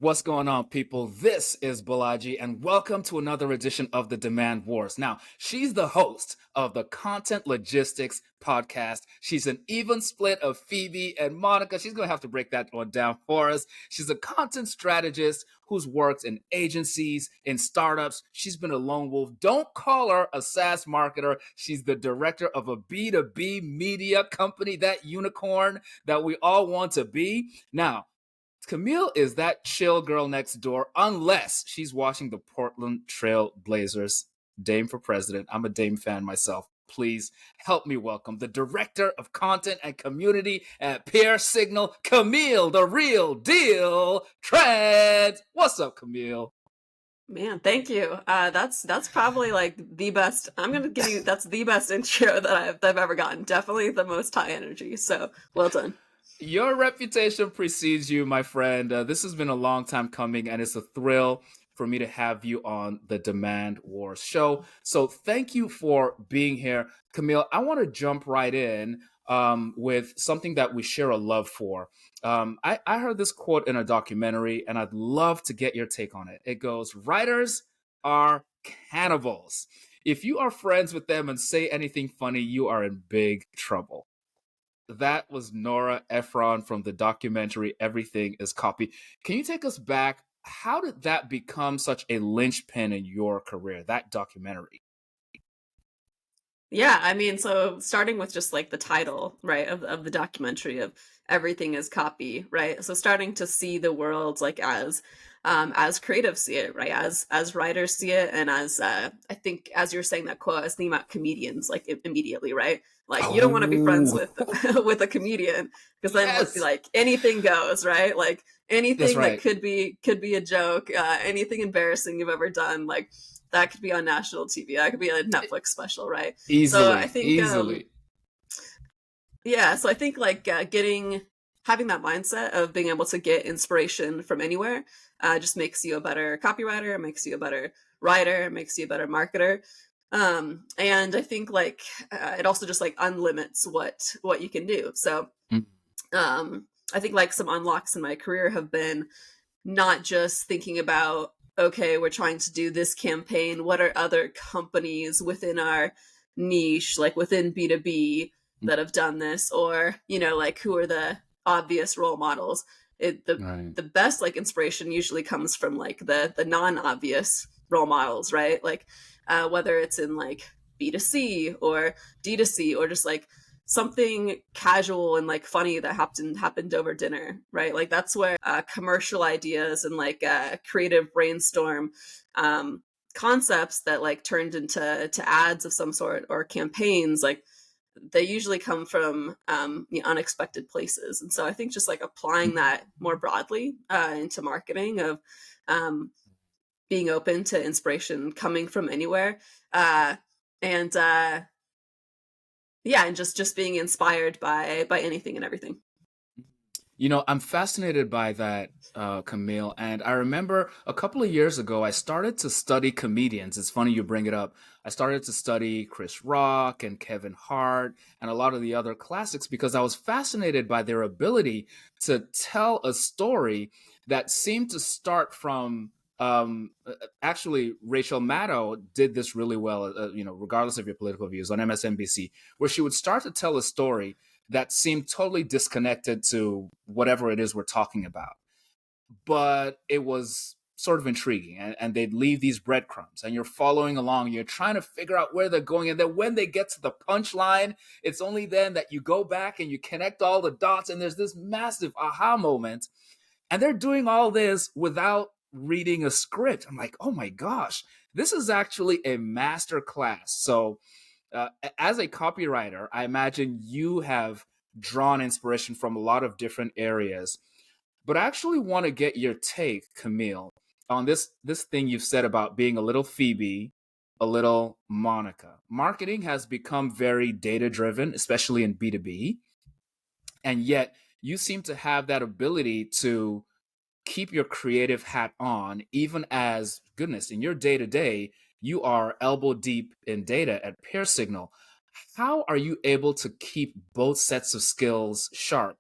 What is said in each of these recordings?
What's going on, people? This is Balaji, and welcome to another edition of the Demand Wars. Now, she's the host of the Content Logistics podcast. She's an even split of Phoebe and Monica. She's going to have to break that one down for us. She's a content strategist who's worked in agencies, in startups. She's been a lone wolf. Don't call her a SaaS marketer. She's the director of a B2B media company, that unicorn that we all want to be. Now, Camille is that chill girl next door, unless she's watching the Portland Trail Blazers. Dame for president. I'm a Dame fan myself. Please help me welcome the director of content and community at Peer Signal, Camille, the real deal, Trent. What's up, Camille? Man, thank you. That's probably like the best. I'm gonna give you that's the best intro that I've ever gotten. Definitely the most high energy. So well done. Your reputation precedes you, my friend. This has been a long time coming, and it's a thrill for me to have you on the Demand Wars show. So, thank you for being here, Camille. I want to jump right in with something that we share a love for. I heard this quote in a documentary, and I'd love to get your take on it. It goes, "Writers are cannibals. If you are friends with them and say anything funny, you are in big trouble." That was Nora Ephron from the documentary Everything is Copy. Can you take us back? How did that become such a linchpin in your career, that documentary? Yeah, I mean, so starting with just like the title, right, of the documentary of everything is copy, right? So starting to see the world like as creatives see it, right? As writers see it, and as I think as you're saying that quote, I was thinking about comedians like immediately, right? Like you don't want to be friends Oh, with with a comedian because then yes. like anything goes, right? Like That's anything that right. could be a joke, anything embarrassing you've ever done, like that could be on national TV. That could be a Netflix special, right? So I Easily, think, easily. yeah. So I think like getting having that mindset of being able to get inspiration from anywhere just makes you a better copywriter, makes you a better writer, makes you a better marketer. And I think like it also just like unlimits what you can do. So Mm. I think like some unlocks in my career have been not just thinking about, okay, we're trying to do this campaign. What are other companies within our niche, like within B2B, that have done this? Or, like who are the obvious role models? It, the, Right. the best like inspiration usually comes from like the non-obvious role models, right? Like whether it's in like B2C or D2C or just like something casual and like funny that happened over dinner, right? Like that's where commercial ideas and like creative brainstorm concepts that like turned into ads of some sort or campaigns, like they usually come from unexpected places. And so I think just like applying that more broadly into marketing of um, being open to inspiration coming from anywhere, uh, and yeah, and just being inspired by anything and everything. I'm fascinated by that, Camille. And I remember a couple of years ago, I started to study comedians. It's funny you bring it up. I started to study Chris Rock and Kevin Hart and a lot of the other classics because I was fascinated by their ability to tell a story that seemed to start from. Actually, Rachel Maddow did this really well, regardless of your political views on MSNBC, where she would start to tell a story that seemed totally disconnected to whatever it is we're talking about. But it was sort of intriguing. And they'd leave these breadcrumbs and you're following along. You're trying to figure out where they're going. And then when they get to the punchline, it's only then that you go back and you connect all the dots. And there's this massive aha moment. And they're doing all this without reading a script. I'm like, oh my gosh, this is actually a master class. So as a copywriter, I imagine you have drawn inspiration from a lot of different areas. But I actually want to get your take, Camille, on this thing you've said about being a little Phoebe, a little Monica. Marketing has become very data driven, especially in B2B. And yet you seem to have that ability to keep your creative hat on, even as, goodness, in your day to day, you are elbow deep in data at Peer Signal. How are you able to keep both sets of skills sharp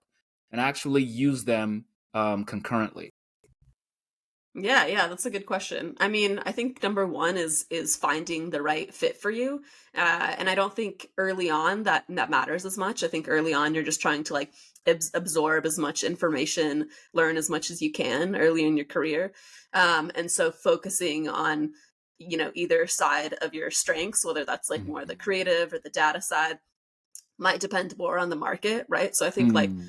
and actually use them concurrently? Yeah, yeah, that's a good question. I mean, I think number one is finding the right fit for you, and I don't think early on that matters as much. I think early on you're just trying to like absorb as much information, learn as much as you can early in your career, and so focusing on either side of your strengths, whether that's like more the Mhm. creative or the data side, might depend more on the market, right? So I think like Mm.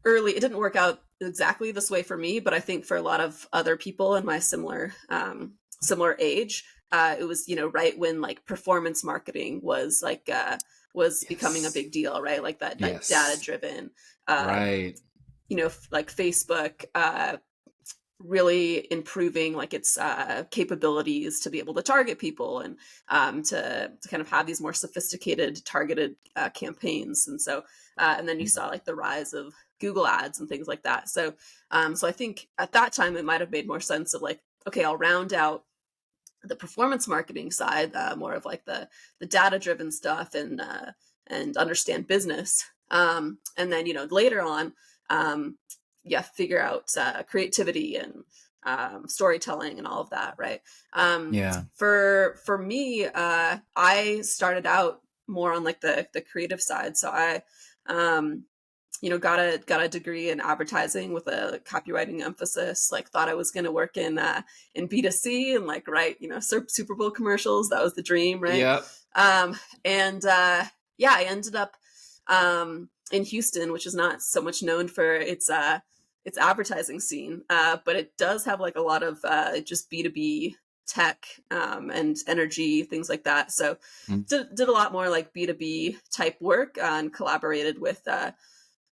early it didn't work out exactly this way for me, but I think for a lot of other people in my similar age, it was right when like performance marketing was becoming a Yes. big deal, right? Like that data Yes. driven, uh Right. like Facebook really improving like its capabilities to be able to target people and to kind of have these more sophisticated targeted campaigns. And so and then you Mm. saw like the rise of Google ads and things like that. So I think at that time it might have made more sense of like, okay, I'll round out the performance marketing side, more of like the data driven stuff and understand business. And then later on, um, yeah, figure out creativity and storytelling and all of that, right? Yeah. For me, I started out more on like the creative side, so I um, got a degree in advertising with a copywriting emphasis. Like, thought I was going to work in B2C and like write Super Bowl commercials. That was the dream, right? Yep. And yeah, I ended up in Houston, which is not so much known for its advertising scene, but it does have like a lot of just B2B tech and energy, things like that. So Mm. did a lot more like B2B type work, and collaborated with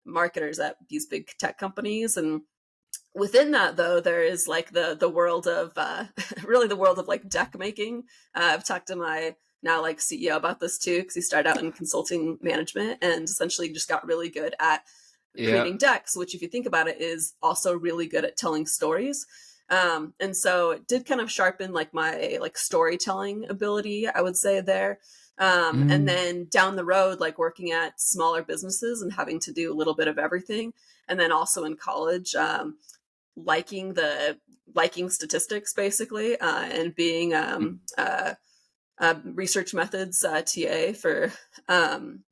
marketers at these big tech companies. And within that, though, there is like the world of really the world of like deck making. I've talked to my now like CEO about this too, because he started out in consulting management and essentially just got really good at creating Yep. decks, which if you think about it is also really good at telling stories. And so it did kind of sharpen like my like storytelling ability, I would say there. And Mm. then down the road, like working at smaller businesses and having to do a little bit of everything. And then also in college, liking the liking statistics basically, and being Mm. research methods TA um,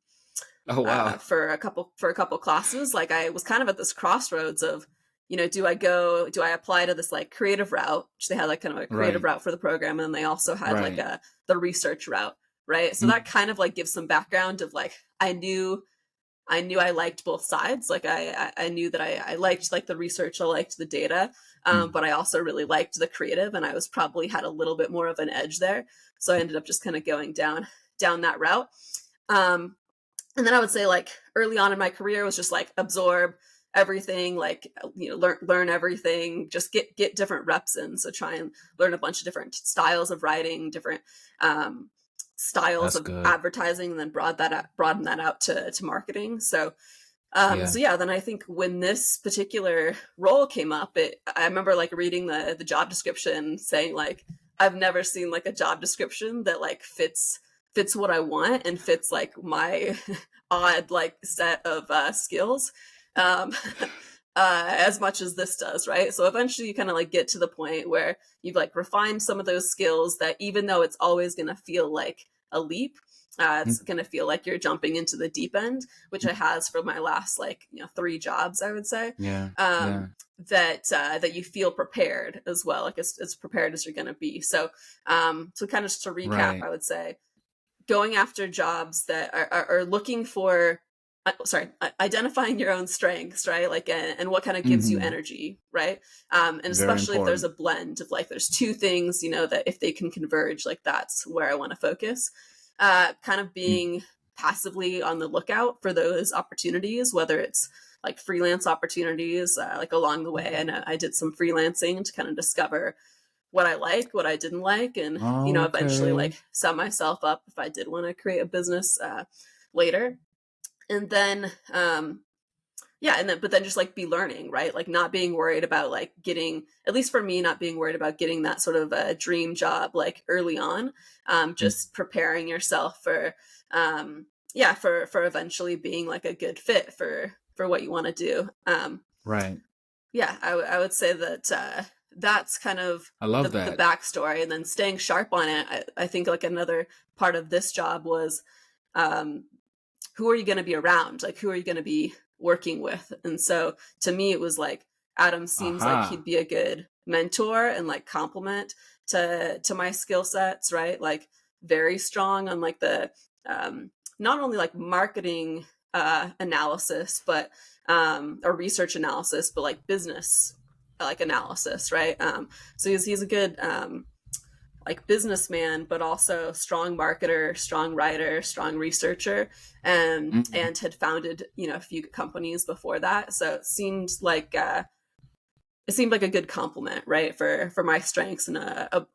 Oh wow. for a couple classes. Like I was kind of at this crossroads of, do I apply to this like creative route, which they had like kind of a creative Right. route for the program, and they also had like Right. a the research route, right? So that Mm. kind of like gives some background of like I knew I liked both sides. Like I knew that I liked like the research, I liked the data, Mm. but I also really liked the creative, and I was probably had a little bit more of an edge there. So I ended up just kind of going down that route. Um, and then I would say like early on in my career was just like absorb everything, like learn everything, just get different reps in. So try and learn a bunch of different styles of writing, different um, styles That's of good. advertising, and then broaden that out to marketing. So Yeah. so yeah, then I think when this particular role came up, I remember like reading the job description saying like I've never seen like a job description that like fits what I want and fits like my odd like set of skills um as much as this does, right? So eventually you kind of like get to the point where you've like refined some of those skills that even though it's always going to feel like a leap, Mm. it's going to feel like you're jumping into the deep end, which I Mm. has for my last like three jobs, I would say. Yeah. Um, Yeah. that you feel prepared as well, like as prepared as you're going to be. So kind of just to recap, Right. I would say going after jobs that are looking for identifying your own strengths, right? Like and what kind of gives you Hmm. energy, right? And Very especially if there's important. a blend of like there's two things, that if they can converge, like that's where I want to focus. Kind of Mm. being passively on the lookout for those opportunities, whether it's like freelance opportunities, like along the way. And I did some freelancing to kind of discover what I liked, what I didn't like, and eventually Okay. like set myself up if I did want to create a business later. And then yeah, and then but then just like be learning, right? Like not being worried about like getting, at least for me, not being worried about getting that sort of a dream job like early on. Mm. Just preparing yourself for yeah, for eventually being like a good fit for what you want to do. Right. Yeah, I would say that that's kind of I love the that. backstory, and then staying sharp on it. I think like another part of this job was, um, who are you going to be around? Like, who are you going to be working with? And so to me, it was like Adam seems like Aha. he'd be a good mentor and like complement to my skill sets, right? Like very strong on like the not only like marketing analysis, but or research analysis, but like business like analysis, right? So he's a good like businessman, but also strong marketer, strong writer, strong researcher, Mhm. and had founded a few companies before that. So it seemed like a good compliment, right, for my strengths and a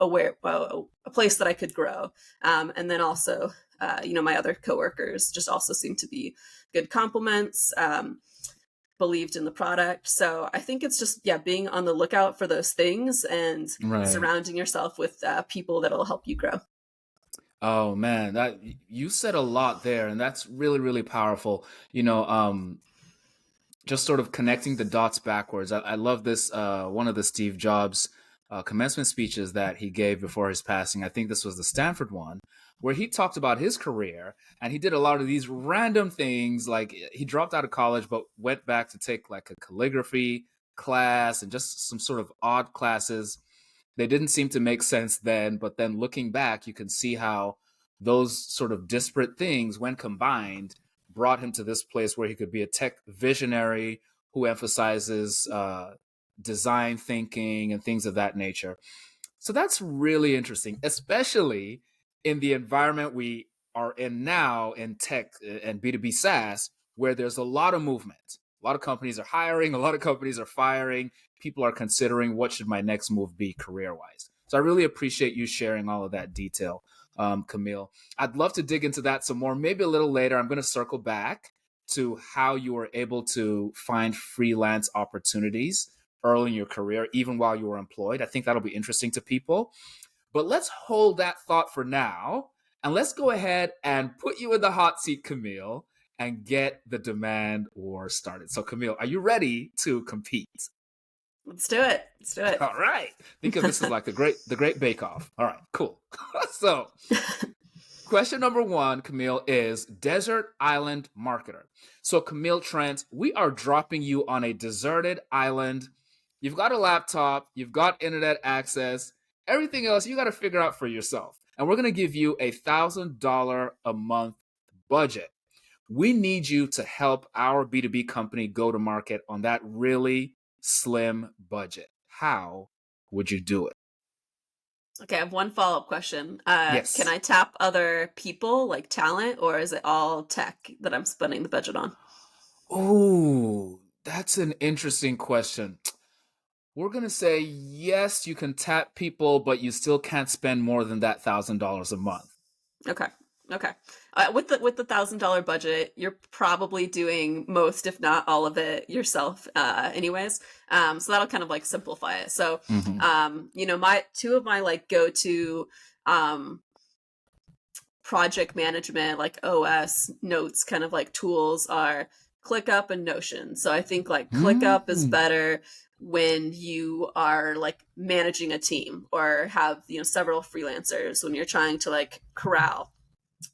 place that I could grow. And then also, my other coworkers just also seemed to be good compliments. Believed in the product. So I think it's just, yeah, being on the lookout for those things and Right. surrounding yourself with people that'll help you grow. Oh man, that you said a lot there, and that's really, really powerful. You know, just sort of connecting the dots backwards. I love this. One of the Steve Jobs commencement speeches that he gave before his passing. I think this was the Stanford one, where he talked about his career and he did a lot of these random things. Like he dropped out of college, but went back to take like a calligraphy class and just some sort of odd classes. They didn't seem to make sense then, but then looking back, you can see how those sort of disparate things, when combined, brought him to this place where he could be a tech visionary who emphasizes design thinking and things of that nature. So that's really interesting, especially in the environment we are in now in tech and B2B SaaS, where there's a lot of movement. A lot of companies are hiring, a lot of companies are firing. People are considering what should my next move be career wise. So I really appreciate you sharing all of that detail, Camille. I'd love to dig into that some more, maybe a little later. I'm going to circle back to how you were able to find freelance opportunities early in your career, even while you were employed. I think that'll be interesting to people. But let's hold that thought for now. And let's go ahead and put you in the hot seat, Camille, and get the demand war started. So, Camille, are you ready to compete? Let's do it. Let's do it. All right. Think of this as like the great bake off. All right, cool. So, question number one, Camille, is desert island marketer. So, Camille Trent, we are dropping you on a deserted island. You've got a laptop, you've got internet access, everything else you got to figure out for yourself. And we're going to give you $1,000 a month budget. We need you to help our B2B company go to market on that really slim budget. How would you do it? Okay, I have one follow-up question. Can Yes. I tap other people, like talent, or is it all tech that I'm spending the budget on? Oh, that's an interesting question. We're going to say yes, you can tap people, but you still can't spend more than that $1,000 a month. Okay. Okay. With the $1,000 budget, you're probably doing most, if not all of it yourself, anyways. So that'll kind of like simplify it. So, Hmm. my two of my like go to um, project management, like OS notes, kind of like tools are ClickUp and Notion. So I think like ClickUp is Mm. better when you are like managing a team or have several freelancers when you're trying to like corral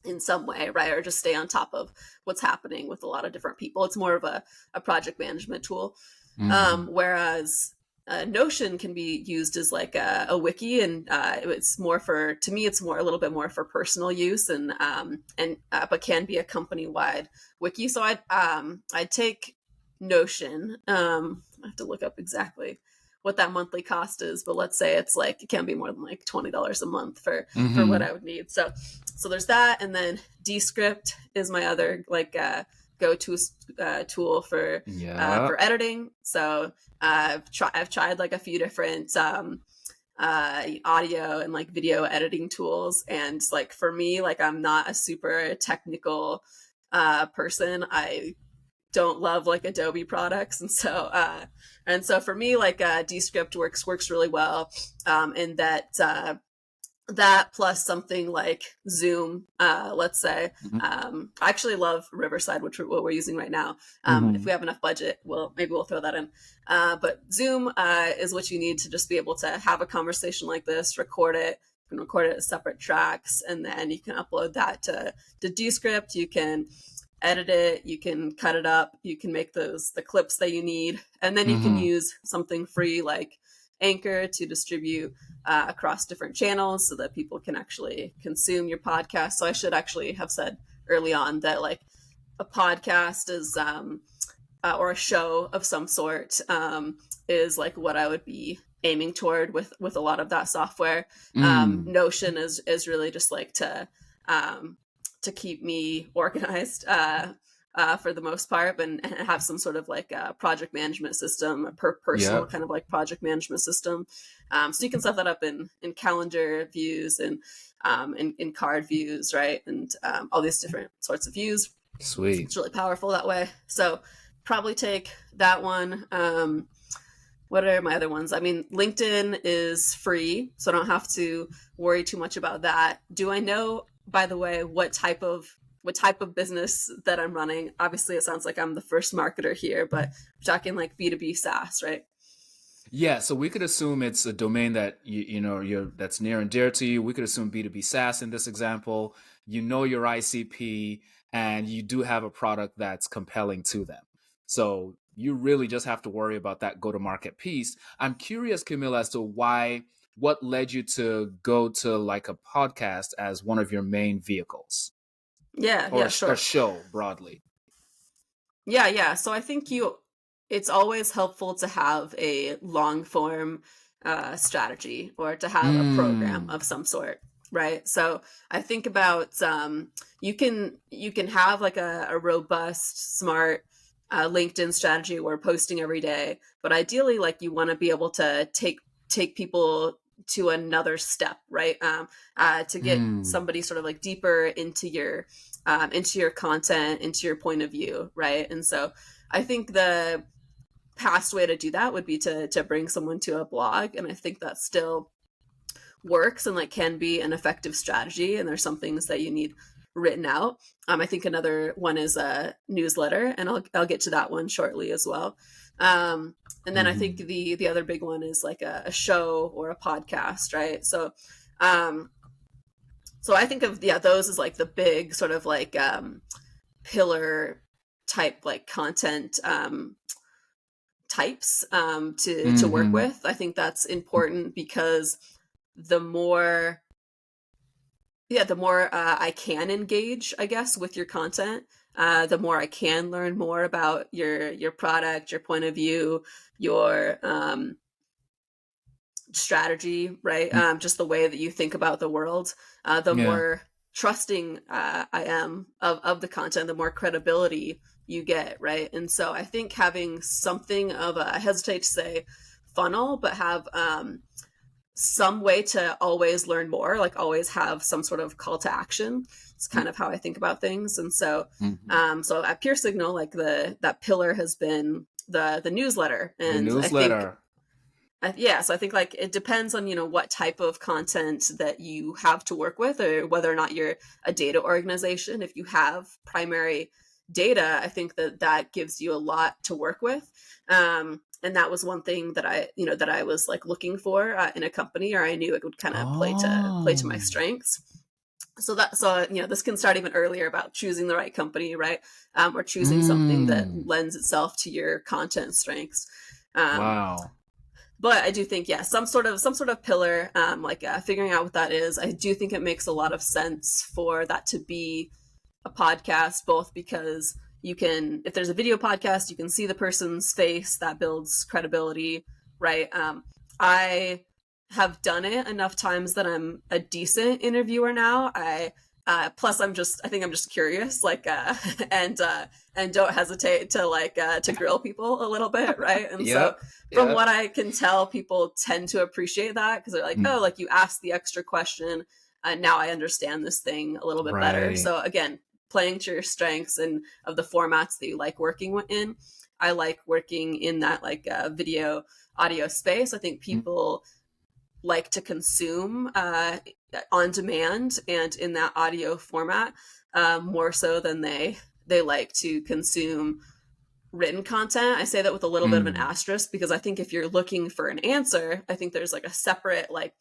in some way, right? Or just stay on top of what's happening with a lot of different people. It's more of a project management tool. Hmm. Whereas Notion can be used as like a wiki, and it's more for, to me, it's more a little bit more for personal use, and but can be a company wide wiki. So I'd take Notion. I have to look up exactly what that monthly cost is, but let's say it's like it can't be more than like $20 a month for what Hmm. I would need. So there's that, and then Descript is my other like go-to tool Yeah. for editing. So I've tried like a few different audio and like video editing tools, and like for me, like I'm not a super technical person. I don't love like Adobe products, and so for me, like Descript works really well in that that plus something like Zoom, let's say. Hmm. I actually love Riverside, which what we're using right now. If Hmm. we have enough budget, maybe we'll throw that in. But Zoom is what you need to just be able to have a conversation like this, record it. You can record it as separate tracks, and then you can upload that to Descript. You can edit it, you can cut it up, you can make the clips that you need, and then you can Hmm. use something free like Anchor to distribute across different channels so that people can actually consume your podcast. So I should actually have said early on that like a podcast is or a show of some sort is like what I would be aiming toward with a lot of that software. Mm. Notion is really just like um, to keep me organized for the most part, and have some sort of like a project management system, a personal Yep. kind of like project management system. So you can set that up in calendar views and in card views, right? And all these different sorts of views. Sweet. It's really powerful that way. So probably take that one. What are my other ones? I mean, LinkedIn is free, so I don't have to worry too much about that. Do I know, by the way, what type of business that I'm running? Obviously, it sounds like I'm the first marketer here, but we're talking like B2B SaaS, right? Yeah, so we could assume it's a domain that you're that's near and dear to you. We could assume B2B SaaS in this example. You know your ICP and you do have a product that's compelling to them. So you really just have to worry about that go to market piece. I'm curious, Camille, as to what led you to go to like a podcast as one of your main vehicles Yeah, or yeah, a sure. show broadly. Yeah, yeah. So I think it's always helpful to have a long form strategy or to have a program Mm. of some sort, right? So I think about you can have like a robust, smart LinkedIn strategy where posting every day, but ideally, like you want to be able to take people to another step, right? To get Mm. somebody sort of like deeper into your content, into your point of view, right? And so I think the past way to do that would be to bring someone to a blog, and I think that still works and like can be an effective strategy. And there's some things that you need written out. I think another one is a newsletter, and I'll get to that one shortly as well. And then I think Hmm. the other big one is like a show or a podcast, right? Um, so I think of those as like the big sort of like pillar type like content types to work Hmm. with. I think that's important because the more the more I can engage, I guess, with your content, the more I can learn more about your product, your point of view, your strategy, right? Just the way that you think about the world. The Yeah. more trusting I am of the content, the more credibility you get, right? And so I think having something of a, I hesitate to say funnel, but have some way to always learn more, like always have some sort of call to action. It's kind of how I think about things. And so, Mm-hmm. so at Pure Signal, like that pillar has been the newsletter, The and I think newsletter. yeah, so I think like it depends on what type of content that you have to work with, or whether or not you're a data organization. If you have primary data, I think that gives you a lot to work with. And that was one thing that I was like looking for in a company, or I knew it would kind of play to my Oh. strengths. So this can start even earlier about choosing the right company, right? Or choosing something that Mm. lends itself to your content strengths. Um, Wow. but I do think, yeah, some sort of pillar, like figuring out what that is. I do think it makes a lot of sense for that to be a podcast, both because you can, if there's a video podcast, you can see the person's face. That builds credibility, right? I have done it enough times that I'm a decent interviewer now. Plus I think I'm just curious, like, and and don't hesitate to like to grill people a little bit, right? And so Yep. from Yep. what I can tell, people tend to appreciate that because they're like, oh, Mm. like you asked the extra question. Now I understand this thing a little bit better. Right. So again, playing to your strengths and of the formats that you like working in. I like working in that like video audio space. I think Mm. people like to consume on demand and in that audio format, more so than they like to consume written content. I say that with a little bit of an Mm. asterisk, because I think if you're looking for an answer, I think there's like a separate, like,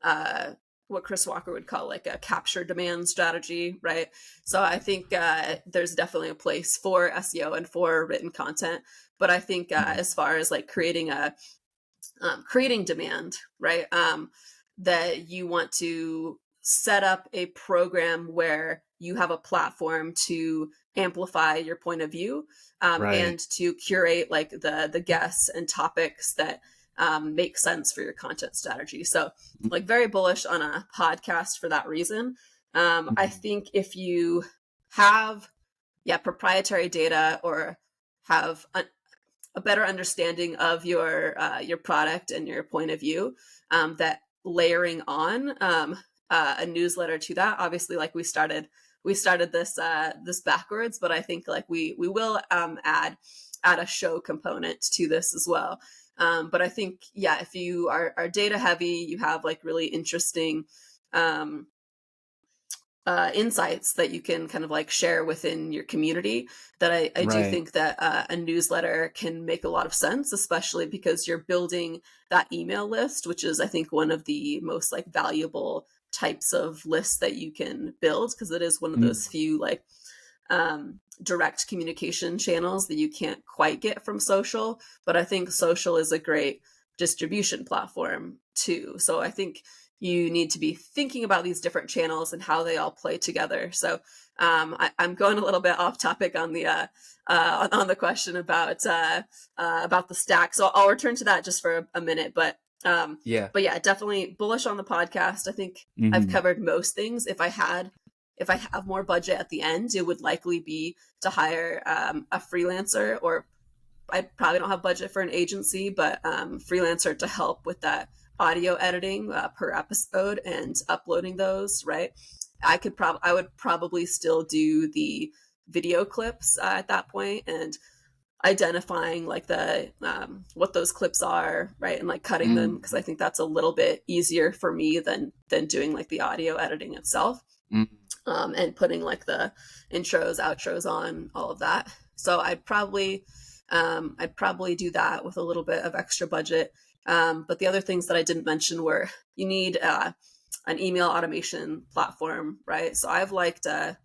uh, what Chris Walker would call like a capture demand strategy, right? So I think there's definitely a place for SEO and for written content. But I think Mm. as far as like creating demand, right? That you want to set up a program where you have a platform to amplify your point of view, Right. and to curate like the guests and topics that make sense for your content strategy. So, Mm. like, very bullish on a podcast for that reason. I Mm. think if you have, yeah, proprietary data, or have a better understanding of your product and your point of view, that layering on a newsletter to that, obviously, like, we started this backwards, but I think like we will add a show component to this as well. But I think, yeah, if you are data heavy, you have like really interesting um, insights that you can kind of like share within your community, that I do Right. think that a newsletter can make a lot of sense, especially because you're building that email list, which is, I think, one of the most like valuable types of lists that you can build, because it is one of Mm. those few like direct communication channels that you can't quite get from social. But I think social is a great distribution platform too. So I think you need to be thinking about these different channels and how they all play together. So I'm going a little bit off topic on the question about the stack. So I'll return to that just for a minute. Yeah. But yeah, definitely bullish on the podcast. I think I've Hmm. covered most things. If I have more budget at the end, it would likely be to hire a freelancer, or I probably don't have budget for an agency, but freelancer to help with that audio editing per episode and uploading those. Right, I would probably still do the video clips at that point, and identifying like the what those clips are, right, and like cutting them, because Mm. I think that's a little bit easier for me than doing like the audio editing itself, Mm. and putting like the intros, outros on, all of that. So I'd probably do that with a little bit of extra budget. But the other things that I didn't mention were, you need an email automation platform, right? So I've used a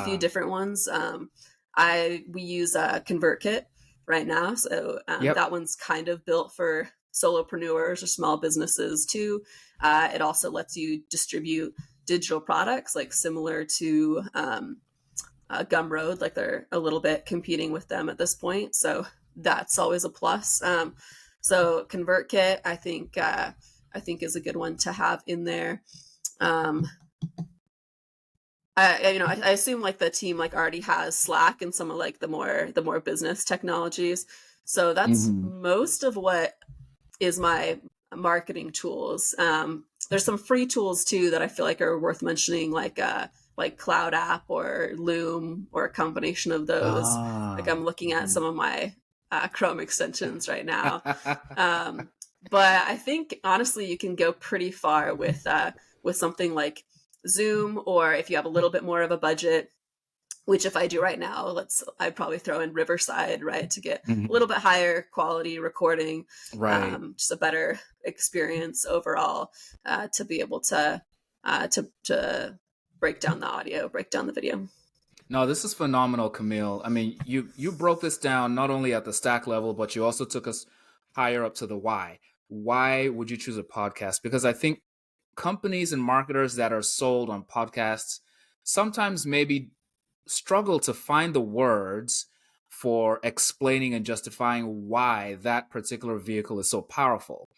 few Ah. different ones. We use ConvertKit right now, so Yep. that one's kind of built for solopreneurs or small businesses too. It also lets you distribute digital products, like similar to Gumroad, like they're a little bit competing with them at this point. So that's always a plus. So ConvertKit, I think is a good one to have in there. Um, I assume like the team like already has Slack and some of like the more business technologies. So that's Hmm. most of what is my marketing tools. There's some free tools too that I feel like are worth mentioning, like Cloud App or Loom, or a combination of those. Like, Ah. I'm looking at Mhm. some of my Chrome extensions right now. Um, but I think honestly, you can go pretty far with something like Zoom, or if you have a little bit more of a budget, which if I do right now, I'd probably throw in Riverside, right, to get a Mhm. little bit higher quality recording, Right. just a better experience overall, to be able to break down the audio, break down the video. No, this is phenomenal, Camille. I mean, you broke this down not only at the stack level, but you also took us higher up to the why. Why would you choose a podcast? Because I think companies and marketers that are sold on podcasts sometimes maybe struggle to find the words for explaining and justifying why that particular vehicle is so powerful.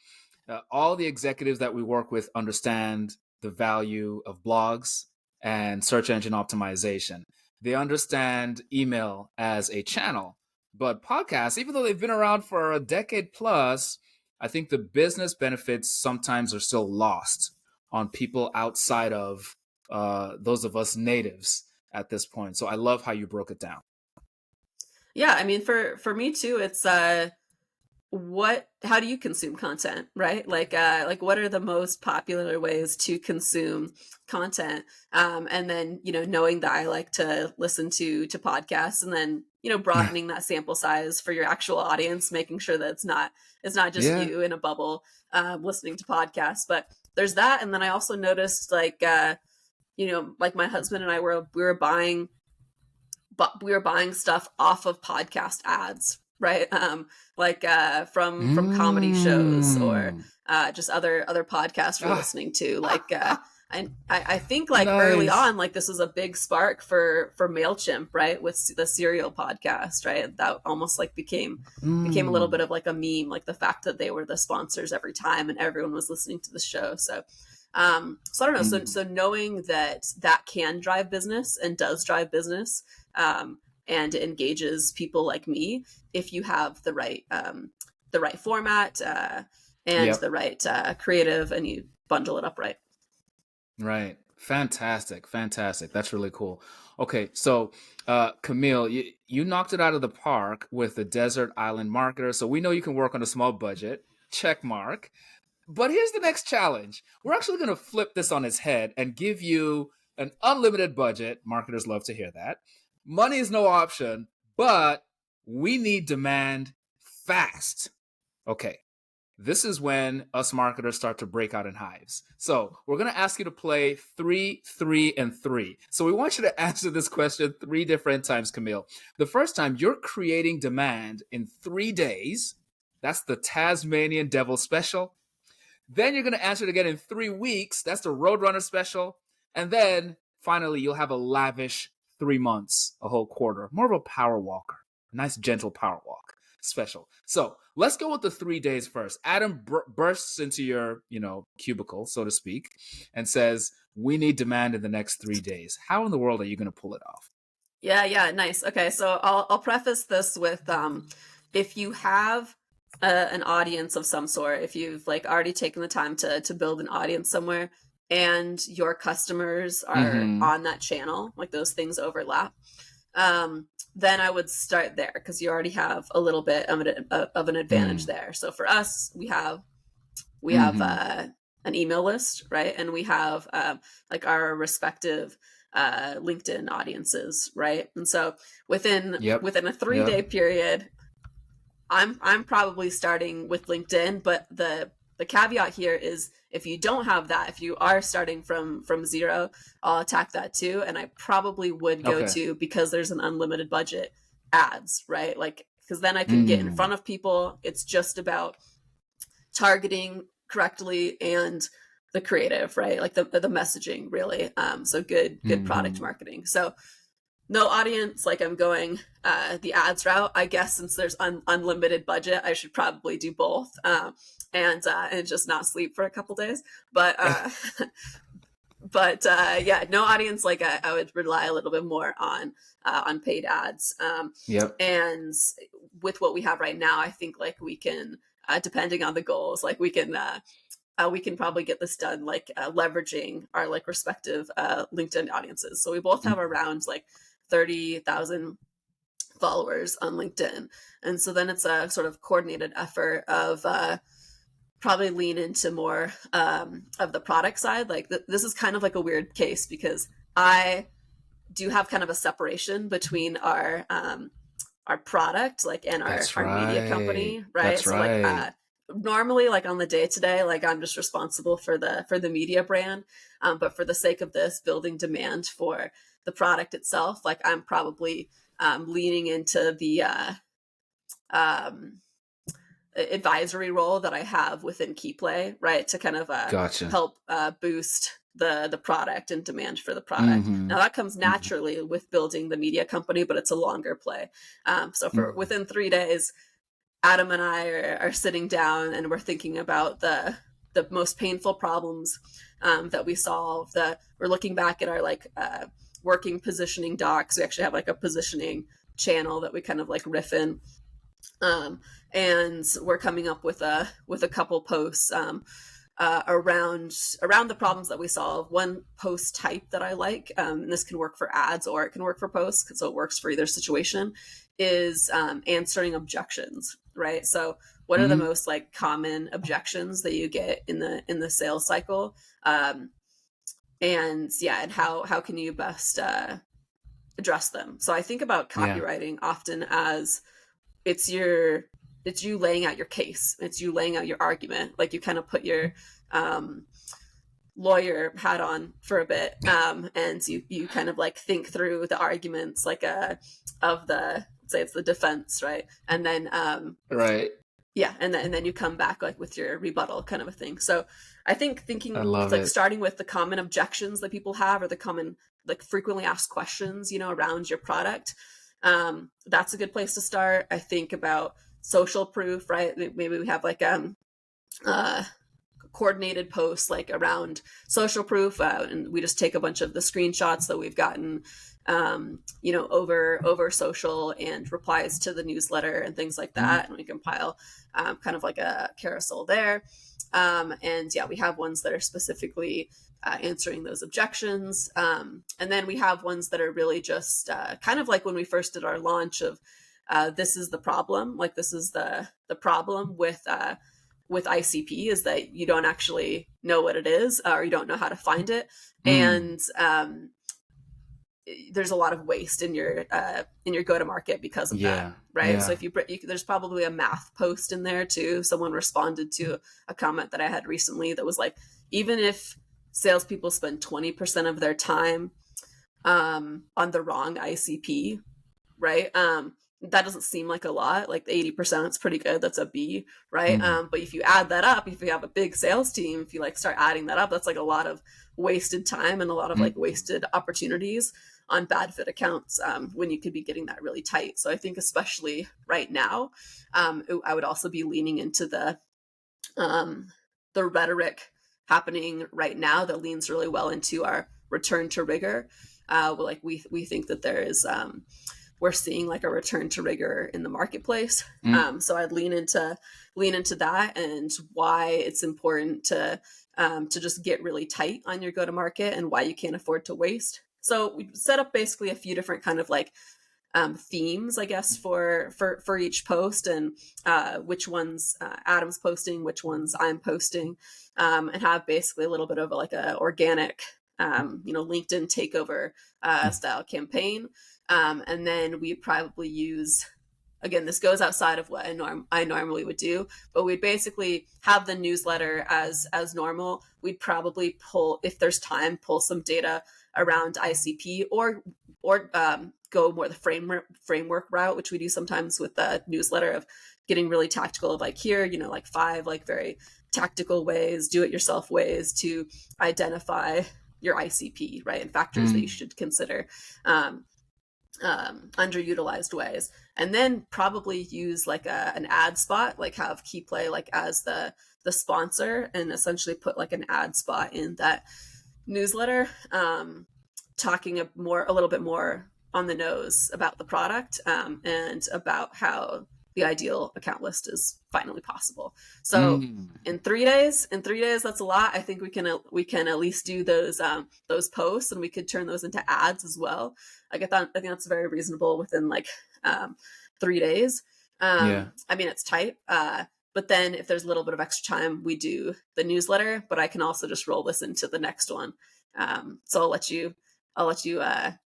All the executives that we work with understand the value of blogs and search engine optimization. They understand email as a channel, but podcasts, even though they've been around for a decade plus, I think the business benefits sometimes are still lost on people outside of those of us natives at this point. So I love how you broke it down. Yeah, I mean, for me too, it's how do you consume content, right? Like what are the most popular ways to consume content? And then, knowing that I like to listen to podcasts, and then, broadening that sample size for your actual audience, making sure that it's not just Yeah. you in a bubble listening to podcasts. But there's that. And then I also noticed, like my husband and I we were buying stuff off of podcast ads, right? From comedy shows, or Mm. just other podcasts we're Ah, listening to. I think, like, early nice. on, like, this was a big spark for MailChimp, right? With the Serial podcast, right? That almost like became a little bit Mm. of like a meme, like the fact that they were the sponsors every time and everyone was listening to the show. So I don't know. So Mm. knowing that that can drive business and does drive business, um, and engages people like me, if you have the right format, and Yep. the right creative, and you bundle it up right. Right. Fantastic. Fantastic. That's really cool. Okay, so Camille, you knocked it out of the park with the Desert Island Marketer. So we know you can work on a small budget. Check mark. But here's the next challenge. We're actually going to flip this on its head and give you an unlimited budget. Marketers love to hear that. Money is no option, but we need demand fast. Okay. This is when us marketers start to break out in hives. So we're going to ask you to play 3, 3, and 3. So we want you to answer this question 3 different times, Camille. The first time, you're creating demand in 3 days. That's the Tasmanian Devil Special. Then you're going to answer it again in 3 weeks. That's the Roadrunner Special. And then finally, you'll have a lavish 3 months, a whole quarter. More of a power walker, a nice, gentle power walk special. So let's go with the 3 days first. Adam bursts into your, cubicle, so to speak, and says, "We need demand in the next 3 days." How in the world are you going to pull it off? Yeah, nice. Okay, so I'll preface this with, if you have an audience of some sort, if you've like already taken the time to build an audience somewhere, and your customers are Mm-hmm. on that channel, like those things overlap, then I would start there, because you already have a little bit of an advantage Mm. there. So for us, we have Mm-hmm. an email list, right? And we have like our respective LinkedIn audiences, right? And so Yep. within a 3 day Yep. period, I'm probably starting with LinkedIn. But the caveat here is, if you don't have that, if you are starting from zero, I'll attack that too. And I probably would go Okay. to, because there's an unlimited budget, ads, right? Like, because then I can get in Mm. front of people. It's just about targeting correctly and the creative, right? Like the messaging, really. So good product Mm-hmm. marketing. So no audience, like, I'm going the ads route. I guess since there's unlimited budget, I should probably do both, and just not sleep for a couple days. But yeah, no audience. Like, I would rely a little bit more on paid ads. Yep. And with what we have right now, I think, like, we can, depending on the goals, like, we can probably get this done, like, leveraging our, like, respective LinkedIn audiences. So we both have around like 30,000 followers on LinkedIn, and so then it's a sort of coordinated effort of probably lean into more of the product side. Like, this is kind of like a weird case, because I do have kind of a separation between our product, like, and That's our media right. company, right? That's So, like, right. normally, like, on the day to day, like, I'm just responsible for the media brand, but for the sake of this, building demand for the product itself, like, I'm probably leaning into the um, advisory role that I have within KeyPlay, right, to kind of Gotcha. help boost the product and demand for the product. Mm-hmm. Now, that comes Mm-hmm. naturally with building the media company, but it's a longer play. So for Mm-hmm. within 3 days, Adam and I are sitting down, and we're thinking about the most painful problems that we solve. That we're looking back at our, like, working positioning docs. We actually have, like, a positioning channel that we kind of, like, riff in, and we're coming up with a couple posts around the problems that we solve. One post type that I like, and this can work for ads or it can work for posts, so it works for either situation, is answering objections, right? So what are the Hmm. most like common objections that you get in the sales cycle? And yeah, and how can you best address them? So I think about Yeah. copywriting often as it's your it's you laying out your case, it's you laying out your argument, like you kind of put your um, lawyer hat on for a bit, and you kind of like think through the arguments like of the, say it's the defense, right? And then Right. yeah, and then you come back like with your rebuttal kind of a thing. So I think I thinking love like it. starting with the common objections that people have, or the common like frequently asked questions, you know, around your product, that's a good place to start. I think about social proof, right? Maybe we have like uh coordinated posts like around social proof, and we just take a bunch of the screenshots that we've gotten, you know, over social and replies to the newsletter and things like Mhm. that, and we compile kind of like a carousel there. And yeah, we have ones that are specifically answering those objections, and then we have ones that are really just kind of like when we first did our launch of this is the problem, like this is the problem with ICP, is that you don't actually know what it is, or you don't know how to find it, Mm. and there's a lot of waste in your go to market because of that, Yeah. right? So Yeah. if there's probably a math post in there too. Someone responded to a comment that I had recently that was like, even if salespeople spend 20% of their time on the wrong ICP, right? That doesn't seem like a lot. Like 80% is pretty good. That's a B, right? Mm. But if you add that up, if you have a big sales team, if you like start adding that up, that's like a lot of wasted time and a lot of like Mm. wasted opportunities on bad fit accounts, when you could be getting that really tight. So I think especially right now, I would also be leaning into um, the rhetoric happening right now that leans really well into our return to rigor. Like we think that there is we're seeing like a return to rigor in the marketplace. Mm. So I'd lean into that, and why it's important to just get really tight on your go to market, and why you can't afford to waste. So we set up basically a few different kind of like themes, I guess, for each post, and which ones Adam's posting, which ones I'm posting, and have basically a little bit of like a organic, you know, LinkedIn takeover style campaign. And then we probably use, again, this goes outside of what I normally would do, but we'd basically have the newsletter as normal. We'd probably pull, if there's time, pull some data around ICP, or go more the framework route, which we do sometimes with the newsletter, of getting really tactical of like, here, you know, like 5 like very tactical ways, do it yourself ways to identify your ICP, right? And factors that you Mm. should consider. Um, Underutilized ways, and then probably use like an ad spot, like have KeyPlay like as the sponsor, and essentially put like an ad spot in that newsletter, talking a little bit more on the nose about the product, and about how the ideal account list is finally possible. So Mm. in 3 days, that's a lot. I think we can at least do those posts, and we could turn those into ads as well. I think that's very reasonable within like 3 days. Yeah. I mean, it's tight. But then if there's a little bit of extra time, we do the newsletter, but I can also just roll this into the next one. So I'll let you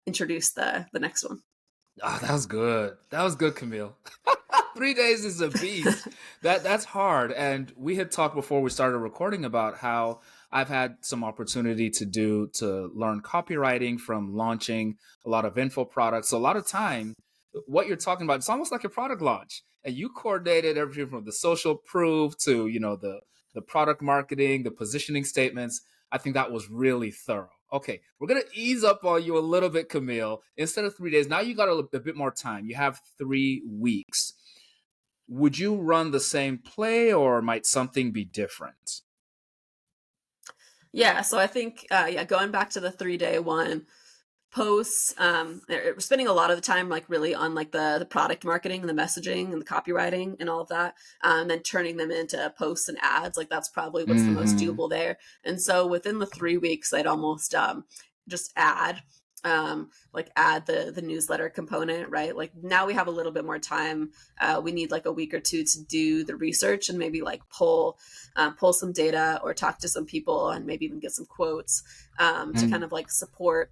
introduce the next one. Ah, that was good. That was good, Camille. 3 days is a beast. That's hard. And we had talked before we started recording about how I've had some opportunity to learn copywriting from launching a lot of info products. So a lot of time, what you're talking about, it's almost like a product launch. And you coordinated everything from the social proof to, the product marketing, the positioning statements. I think that was really thorough. Okay, we're gonna ease up on you a little bit, Camille. Instead of 3 days, now you got a bit more time. You have 3 weeks. Would you run the same play, or might something be different? Yeah, so I think yeah, going back to the 3 day one, posts, we're spending a lot of the time like really on like the product marketing and the messaging and the copywriting and all of that, and then turning them into posts and ads. Like that's probably what's the most Hmm. doable there. And so within the 3 weeks, I'd almost just add like add the newsletter component, right? Like now we have a little bit more time. We need like a week or two to do the research and maybe like pull some data or talk to some people and maybe even get some quotes to kind Mm, of like support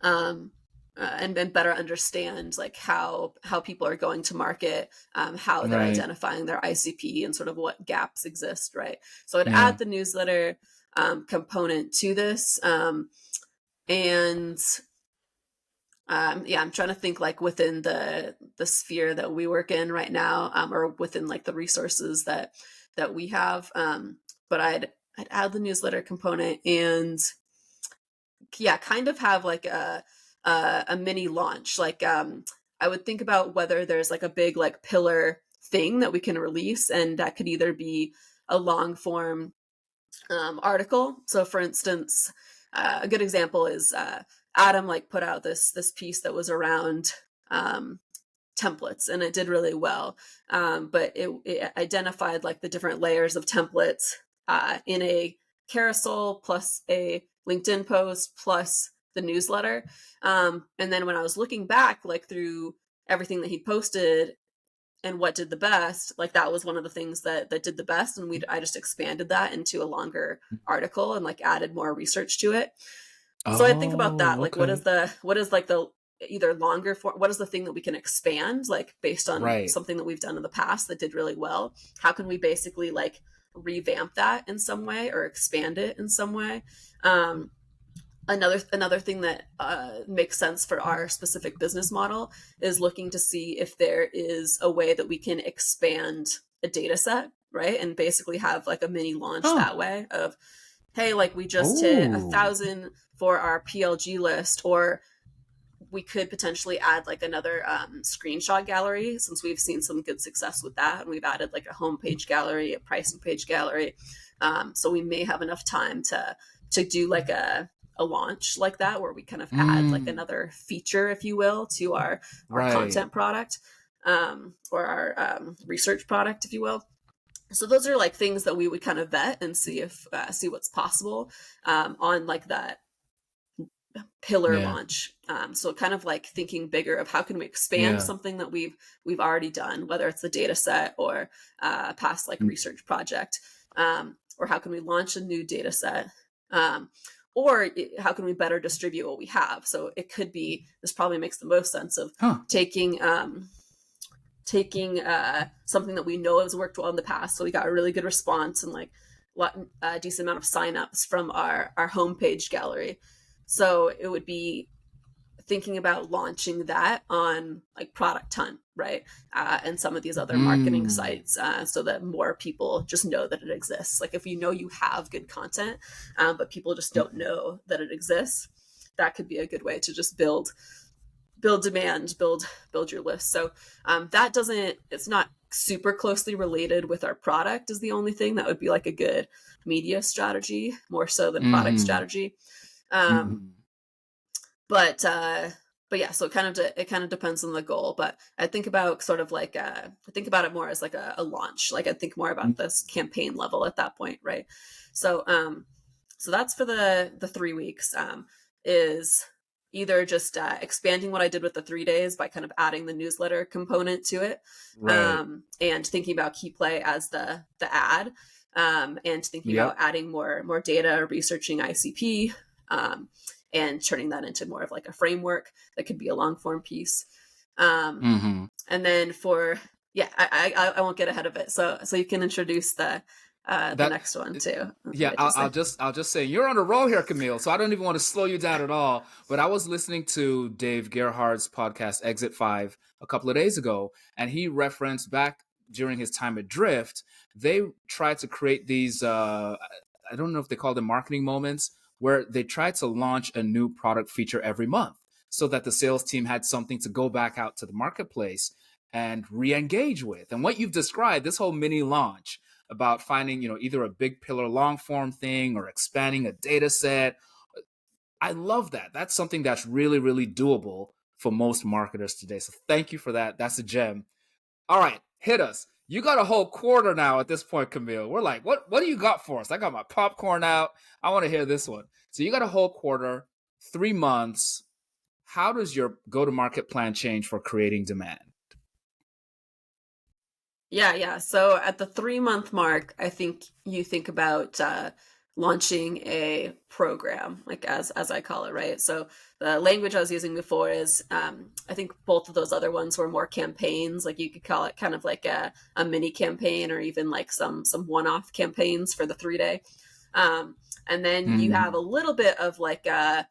um, and better understand like how people are going to market, how they're right. identifying their ICP and sort of what gaps exist, right? So I'd Yeah. add the newsletter component to this, and yeah, I'm trying to think like within the sphere that we work in right now, or within like the resources that we have. But I'd add the newsletter component and yeah, kind of have like a mini launch. Like I would think about whether there's like a big like pillar thing that we can release, and that could either be a long form article. So, for instance, a good example is Adam like put out this piece that was around um, templates, and it did really well. But it identified like the different layers of templates in a carousel plus a LinkedIn post plus the newsletter. And then when I was looking back, like through everything that he posted and what did the best, like that was one of the things that did the best, and I just expanded that into a longer article and like added more research to it. So I think about that, Oh, like okay. what is like the either longer for what is the thing that we can expand, like based on Right. something that we've done in the past that did really well. How can we basically like revamp that in some way or expand it in some way? um another thing that makes sense for our specific business model is looking to see if there is a way that we can expand a data set, right? And basically have like a mini launch Huh. that way of, hey, like we just hit a Oh. thousand for our PLG list, or we could potentially add like another screenshot gallery, since we've seen some good success with that, and we've added like a homepage gallery, a pricing page gallery. So we may have enough time to do like a launch like that, where we kind of add like Mm, another feature, if you will, to our right. content product, or our research product, if you will. So those are like things that we would kind of vet and see if see what's possible on like that pillar Yeah. launch. So kind of like thinking bigger of how can we expand Yeah. something that we've already done, whether it's the data set or a past like Mm, research project, or how can we launch a new data set, um, or how can we better distribute what we have. So it could be, this probably makes the most sense of huh. taking taking something that we know has worked well in the past. So we got a really good response and like a decent amount of signups from our homepage gallery. So it would be thinking about launching that on like Product Hunt, right? And some of these other marketing Mm. sites, so that more people just know that it exists. Like if you know you have good content, but people just don't Mm. know that it exists, that could be a good way to just build demand, build your list. So that doesn't, it's not super closely related with our product, is the only thing that would be like a good media strategy, more so than product Mm-hmm. strategy. Um, Mm-hmm. but but yeah, so it kind of depends on the goal. But I think about sort of like I think about it more as like a launch. Like I think more about this campaign level at that point, right? So so that's for the 3 weeks. Is either just expanding what I did with the 3 days by kind of adding the newsletter component to it, Right. and thinking about key play as the ad, and thinking about Yep. adding more data, researching ICP, and turning that into more of like a framework that could be a long form piece. Um, Mm-hmm. and then for yeah, I won't get ahead of it. So you can introduce the That next one too. yeah, What you say? I'll just say you're on a roll here, Camille. So I don't even want to slow you down at all. But I was listening to Dave Gerhardt's podcast Exit Five a couple of days ago, and he referenced back during his time at Drift. They tried to create these. I don't know if they call them marketing moments, where they tried to launch a new product feature every month, so that the sales team had something to go back out to the marketplace and re-engage with. And what you've described, this whole mini launch about finding, either a big pillar long form thing or expanding a data set. I love that. That's something that's really, really doable for most marketers today. So thank you for that. That's a gem. All right, hit us. You got a whole quarter now at this point, Camille. We're like, what do you got for us? I got my popcorn out. I want to hear this one. So you got a whole quarter. 3 months, how does your go-to-market plan change for creating demand? Yeah. So at the 3 month mark, I think you think about launching a program, like as I call it, right? So the language I was using before is, I think both of those other ones were more campaigns. Like you could call it kind of like a mini campaign, or even like some one-off campaigns for the 3 day. Um, and then you have a Mm, little bit of like uh,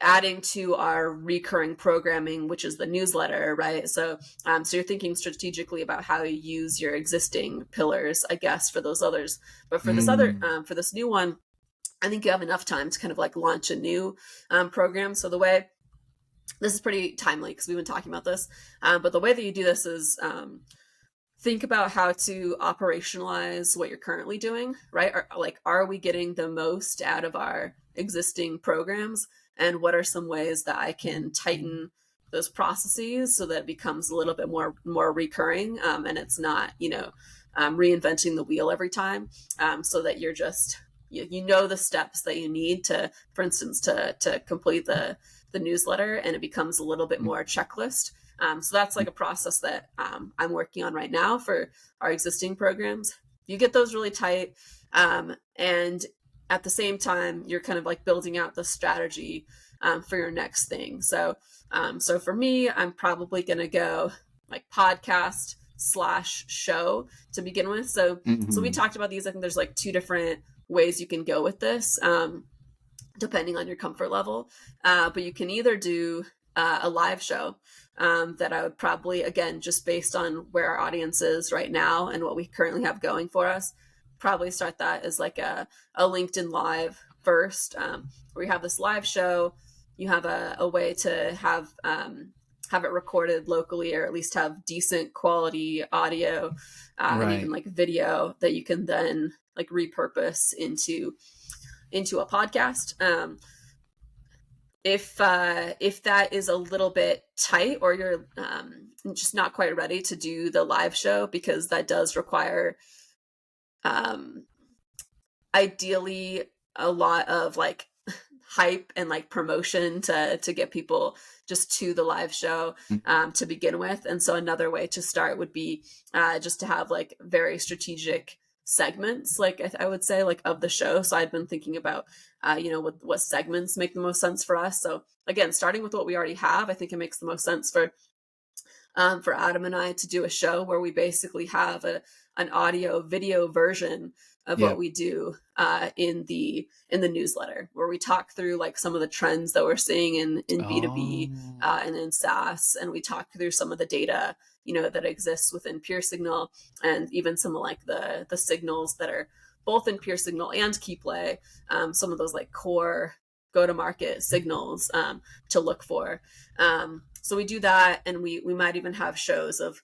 adding to our recurring programming, which is the newsletter, right? So you're thinking strategically about how you use your existing pillars, I guess, for those others. But mm, for this new one, I think you have enough time to kind of like launch a new program. So the way this is pretty timely because we've been talking about this, but the way that you do this is, think about how to operationalize what you're currently doing, right? Are we getting the most out of our existing programs? And what are some ways that I can tighten those processes so that it becomes a little bit more recurring, and it's not, reinventing the wheel every time, so that you're just you know the steps that you need to, for instance, to complete the newsletter, and it becomes a little bit mm, more checklist. So that's like a process that I'm working on right now for our existing programs. You get those really tight, and at the same time, you're kind of like building out the strategy for your next thing. So for me, I'm probably going to go like podcast slash show to begin with. So we mhm. talked about these. I think there's like two different ways you can go with this, depending on your comfort level. But you can either do a live show, that I would probably, again, just based on where our audience is right now and what we currently have going for us, probably start that as like a LinkedIn Live first, where you have this live show. You have a way to have it recorded locally, or at least have decent quality audio, and even Right. like video that you can then like repurpose into a podcast. If that is a little bit tight, or you're just not quite ready to do the live show, because that does require, um, ideally, a lot of like hype and like promotion to get people just to the live show, Mm, to begin with. And so another way to start would be, just to have like very strategic segments, like I would say, like of the show. So I'd been thinking about, what segments make the most sense for us. So again, starting with what we already have, I think it makes the most sense for Adam and I to do a show where we basically have an audio video version of what yep. we do, in the newsletter, where we talk through like some of the trends that we're seeing in B2B, Oh. and in SaaS, and we talk through some of the data, that exists within Pure Signal, and even some of like the signals that are both in Pure Signal and KeyPlay, some of those like core go to market signals, to look for. So we do that, and we might even have shows of,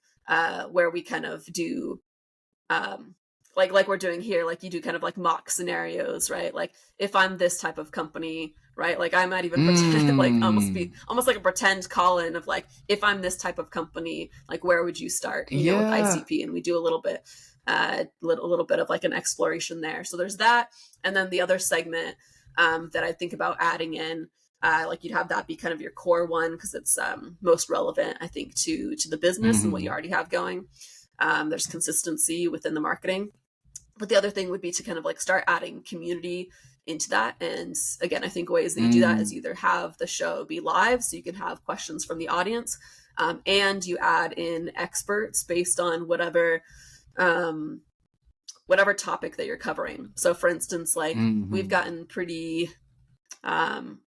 where we kind of do, um, like we're doing here, like you do kind of like mock scenarios, right? Like if I'm this type of company, right? Like I might even pretend like Mm, almost like a pretend call in of like, if I'm this type of company, like where would you start? With yeah. ICP, and we do a little bit, little bit of like an exploration there. So there's that, and then the other segment, that I think about adding in. Like you'd have that be kind of your core one, because it's, most relevant, I think, to the business and what you Mhm. already have going. There's consistency within the marketing, but the other thing would be to kind of like start adding community into that. And again, I think ways that you do that is Mm, either have the show be live, so you can have questions from the audience, and you add in experts based on um, whatever topic that you're covering. So, for instance, like we've mhm. gotten pretty, um,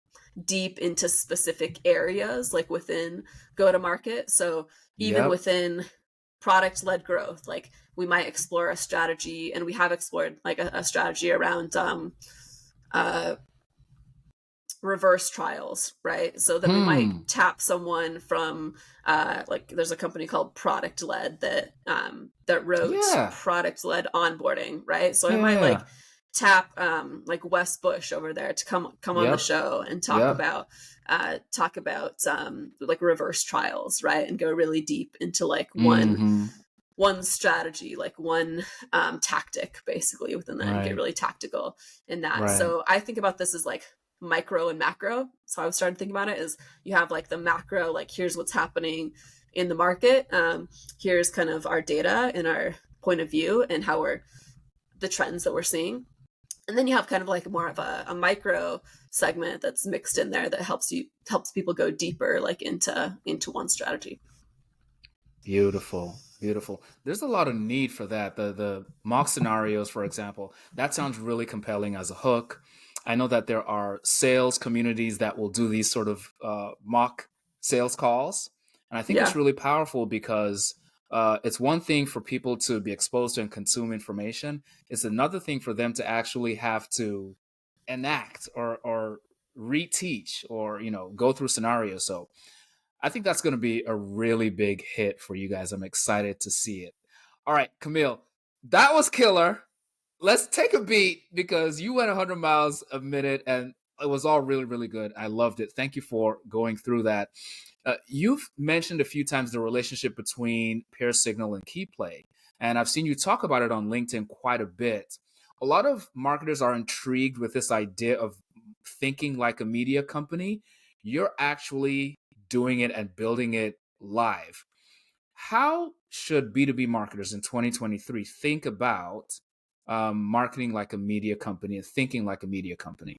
deep into specific areas, like within go to market. So even Yep. within product led growth, like we might explore a strategy, and we have explored like a strategy around, uh, reverse trials, right? So then we might Hmm. tap someone from, like there's a company called Product Led that wrote Yeah. product led onboarding, right? So I might Yeah. like tap, like Wes Bush over there to come on the Yep. show and Yep. talk about, like reverse trials, right? And go really deep into like Mhm. one strategy, like one, tactic basically within that, and get Right. really tactical in that. Right. So I think about this as like micro and macro. So I started thinking about it is you have like the macro, like here's what's happening in the market. Here's kind of our data and our point of view and how we're the trends that we're seeing. And then you have kind of like more of a micro segment that's mixed in there that helps people go deeper like into one strategy. Beautiful, beautiful. There's a lot of need for that. The mock scenarios, for example, that sounds really compelling as a hook. I know that there are sales communities that will do these sort of mock sales calls, and I think it's Yeah. really powerful because it's one thing for people to be exposed to and consume information. It's another thing for them to actually have to enact or reteach or go through scenarios. So I think that's going to be a really big hit for you guys. I'm excited to see it. All right, Camille, that was killer. Let's take a beat because you went 100 miles a minute and it was all really, really good. I loved it. Thank you for going through that. You've mentioned a few times the relationship between peer signal and key play, and I've seen you talk about it on LinkedIn quite a bit. A lot of marketers are intrigued with this idea of thinking like a media company. You're actually doing it and building it live. How should B2B marketers in 2023 think about marketing like a media company and thinking like a media company?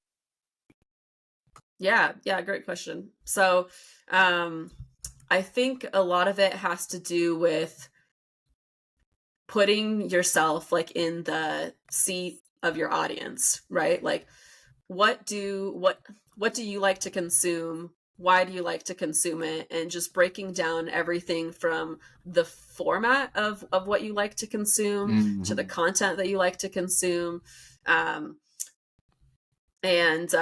Yeah, great question. So, I think a lot of it has to do with putting yourself like in the seat of your audience, right? Like what do you like to consume? Why do you like to consume it? And just breaking down everything from the format of what you like to consume to the Mhm. content that you like to consume. Um, and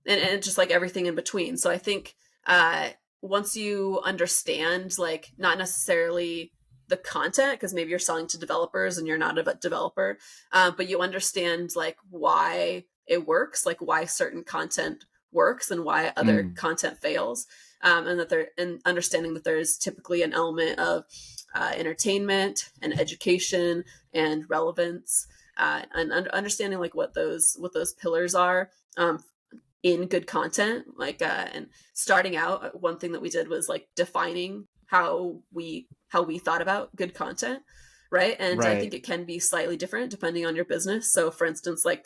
and just like everything in between. So I think uh once you understand like not necessarily the content because maybe you're selling to developers and you're not a developer, but you understand like why it works, like why certain content works and why other Mm. content fails, and that there and understanding that there's typically an element of entertainment and education and relevance, and understanding like what those pillars are, in good content. Like and starting out, one thing that we did was like defining how we thought about good content, right? And I think Right. it can be slightly different depending on your business. So for instance, like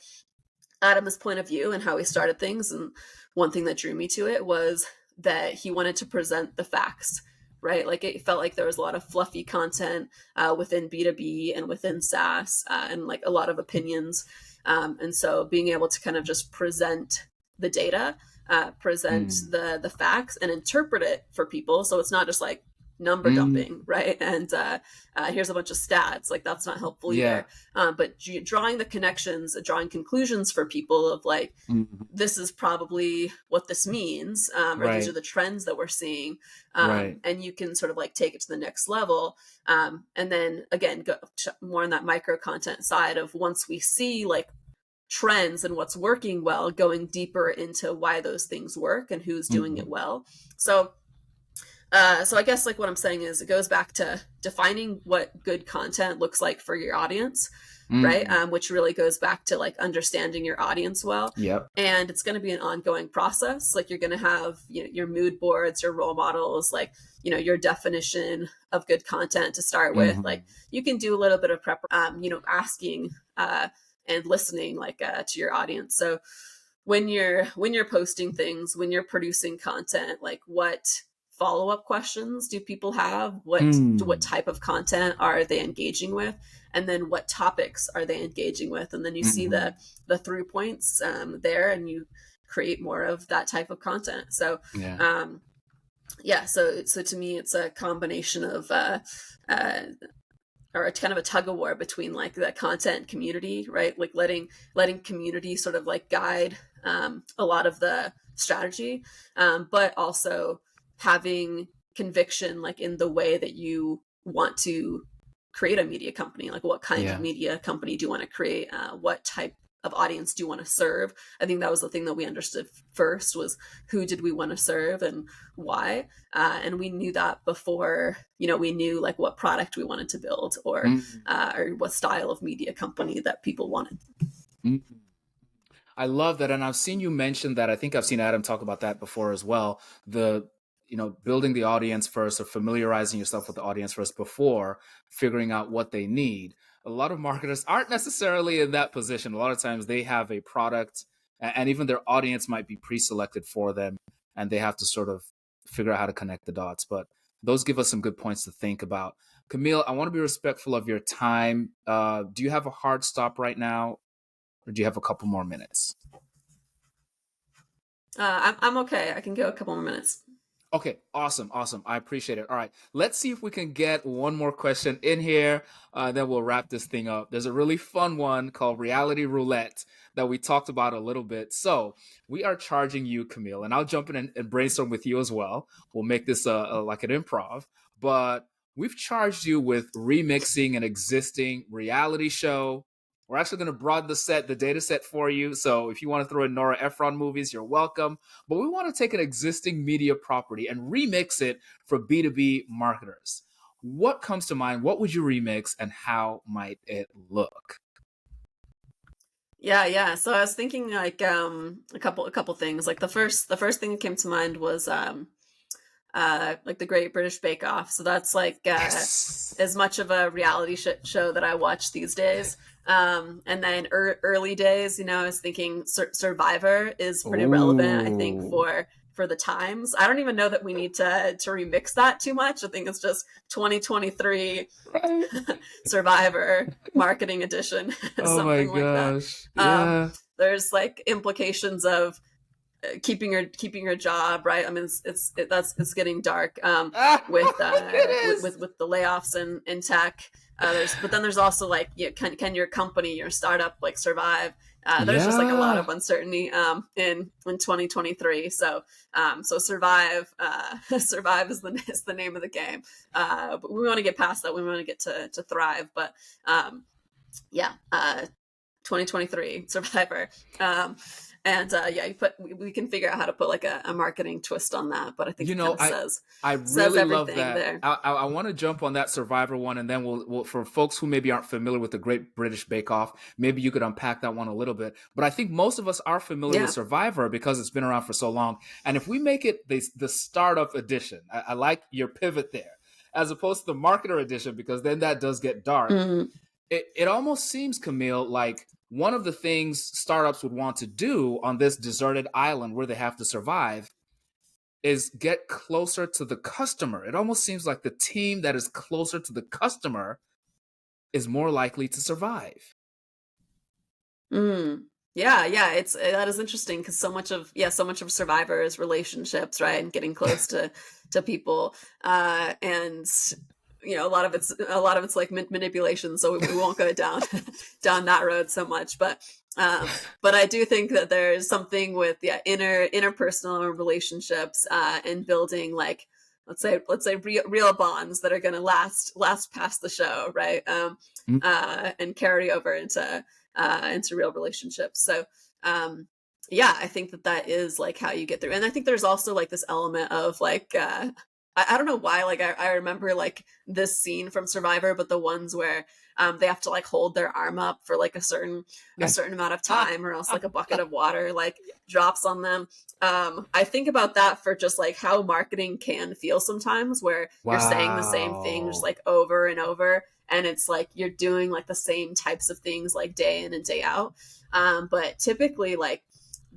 Adam's point of view and how he started things. And one thing that drew me to it was that he wanted to present the facts, right? Like it felt like there was a lot of fluffy content within B2B and within SaaS, and like a lot of opinions. And so being able to kind of just present the data, present Mm. the facts and interpret it for people. So it's not just like number Mm. dumping, right? And here's a bunch of stats. Like that's not helpful Yeah. either. But drawing the connections, drawing conclusions for people of like, Mhm. this is probably what this means, or these are Right. the trends that we're seeing, Right. and you can sort of like take it to the next level, and then again go more on that micro content side of once we see like trends and what's working well, going deeper into why those things work and who's doing it Mhm. well. So so I guess like what I'm saying is it goes back to defining what good content looks like for your audience, right? Mm. Which really goes back to like understanding your audience well. Yep. And it's going to be an ongoing process. Like you're going to have your mood boards, your role models, like your definition of good content to start with. Like Mhm. you can do a little bit of prep, asking and listening like to your audience. So when you're posting things, when you're producing content, like what follow-up questions do people have, what Mm. type of content are they engaging with, and then what topics are they engaging with, and then you see the Mhm. the through points there, and you create more of that type of content. So Yeah. um yeah, so to me it's a combination of uh or a kind of a tug of war between like the content and community, right? Like letting community sort of like guide a lot of the strategy, but also having conviction like in the way that you want to create a media company. Like what kind of Yeah. media company do you want to create? What type of audience do you want to serve? I think that was the thing that we understood first was who did we want to serve and why, and we knew that before we knew like what product we wanted to build, Mm. or what style of media company that people wanted. Mm. I love that, and I've seen you mention that. I think I've seen Adam talk about that before as well. The building the audience first, or familiarizing yourself with the audience first before figuring out what they need. A lot of marketers aren't necessarily in that position. A lot of times they have a product, and even their audience might be pre-selected for them, and they have to sort of figure out how to connect the dots. But those give us some good points to think about. Camille, I want to be respectful of your time. Do you have a hard stop right now, or do you have a couple more minutes? I'm okay. I can go a couple more minutes. Okay, awesome, awesome. I appreciate it. All right, let's see if we can get one more question in here. Then we'll wrap this thing up. There's a really fun one called Reality Roulette that we talked about a little bit. So we are charging you, Camille, and I'll jump in and brainstorm with you as well. We'll make this like an improv, but we've charged you with remixing an existing reality show. We're actually going to broaden the data set for you. So if you want to throw in Nora Ephron movies, you're welcome. But we want to take an existing media property and remix it for B2B marketers. What comes to mind? What would you remix, and how might it look? Yeah. So I was thinking like a couple things. Like the first thing that came to mind was like the Great British Bake Off. So that's like Yes. as much of a reality show that I watch these days. And then early days, I was thinking Survivor is pretty relevant, I think, Ooh. for the times. I don't even know that we need to remix that too much. I think it's just 2023 Right. Survivor marketing edition, Oh my something like that. gosh. Um, Yeah. there's like implications of keeping your job, right? I mean, it's getting dark Ah, with it is. with the layoffs in tech. But then there's also like, can your company, your startup, like survive? There's just like a lot Yeah. of uncertainty in 2023. So survive survive is the name of the game. But we want to get past that. We want to get to thrive. But yeah, 2023 Survivor. Yeah, we can figure out how to put like a marketing twist on that, but I think You it kind know, of I I says really love everything that. there. I want to jump on that Survivor one, and then we'll for folks who maybe aren't familiar with the Great British Bake Off, maybe you could unpack that one a little bit. But I think most of us are familiar with Yeah. Survivor because it's been around for so long. And if we make it the startup edition, I like your pivot there, as opposed to the marketer edition, because then that does get dark. Mm, It almost seems, Camille, like one of the things startups would want to do on this deserted island where they have to survive is get closer to the customer. It almost seems like the team that is closer to the customer is more likely to survive. mm. Yeah. It's that is interesting because so much of Survivor is relationships, right, and getting close to people, and a lot of it's like manipulation. So we won't go down down that road so much, but I do think that there's something with interpersonal relationships and building like let's say real bonds that are going to last past the show, right? And carry over into real relationships. So yeah, I think that is like how you get through. And I think there's also like this element of like I don't know why, like I remember like this scene from Survivor, but the ones where they have to like hold their arm up for like a certain amount of time, or else like a bucket of water like drops on them. I think about that for just like how marketing can feel sometimes, where you're saying the same thing just Wow. like over and over, and it's like you're doing like the same types of things like day in and day out. But typically like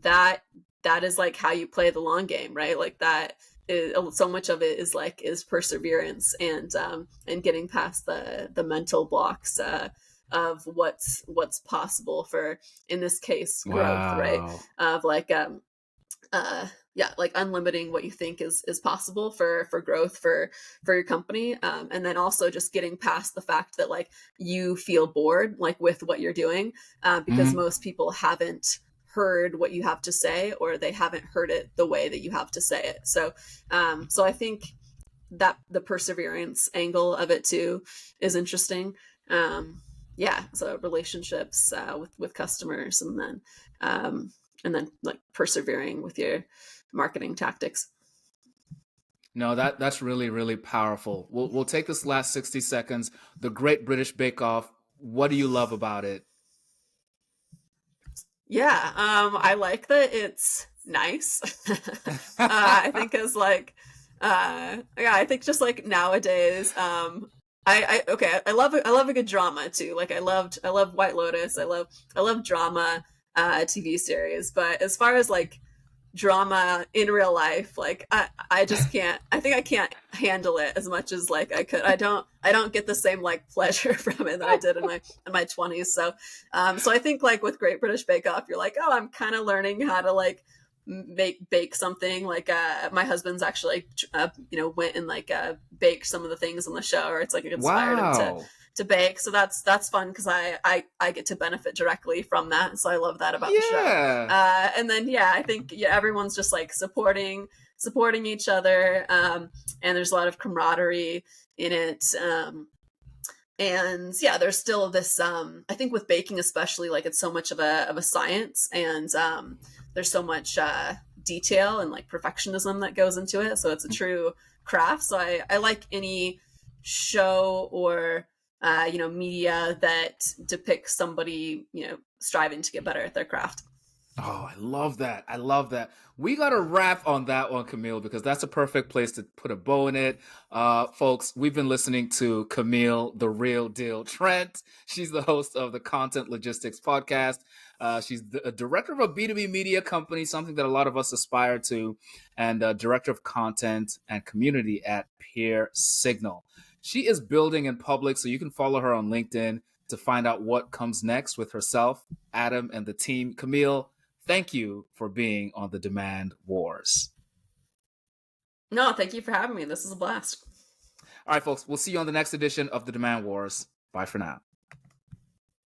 that that is like how you play the long game, right? Like that is, so much of it is perseverance and getting past the mental blocks of what's possible for, in this case, growth, right? Wow. Of like yeah, like unlimiting what you think is possible for growth for your company, and then also just getting past the fact that like you feel bored like with what you're doing, because Mhm. most people haven't heard what you have to say, or they haven't heard it the way that you have to say it. So I think that the perseverance angle of it too is interesting. um yeah, so relationships with customers, and then like persevering with your marketing tactics. No, that's really really powerful. We'll take this last 60 seconds. The Great British Bake Off. What do you love about it? Yeah, I like that it's nice. I think as like, yeah, I think just like nowadays, okay, I love a good drama too. Like I love White Lotus. I love drama, TV series. But as far as like drama in real life, like I just can't. I think I can't handle it as much as like I could. I don't get the same like pleasure from it that I did in my 20s. So so I think like with Great British Bake Off, you're like, oh, I'm kind of learning how to like bake something. Like my husband's actually you know, went and like baked some of the things on the show, or it's like it inspired him Wow. to bake. So that's fun because I get to benefit directly from that. So I love that about the show. Yeah. And then yeah, I think yeah, everyone's just like supporting each other, and there's a lot of camaraderie in it. And yeah, there's still this. I think with baking, especially, like it's so much of a science, and there's so much detail and like perfectionism that goes into it. So it's a true craft. So I like any show or you know, media that depicts somebody, you know, striving to get better at their craft. Oh, I love that. I love that. We got to wrap on that one, Camille, because that's a perfect place to put a bow in it. Folks, we've been listening to Camille, the real deal Trent. She's the host of the Content Logistics podcast. She's a director of a B2B media company, something that a lot of us aspire to, and director of content and community at Peer Signal. She is building in public, so you can follow her on LinkedIn to find out what comes next with herself, Adam, and the team. Camille, thank you for being on the Demand Wars. No, thank you for having me. This is a blast. All right, folks, we'll see you on the next edition of the Demand Wars. Bye for now.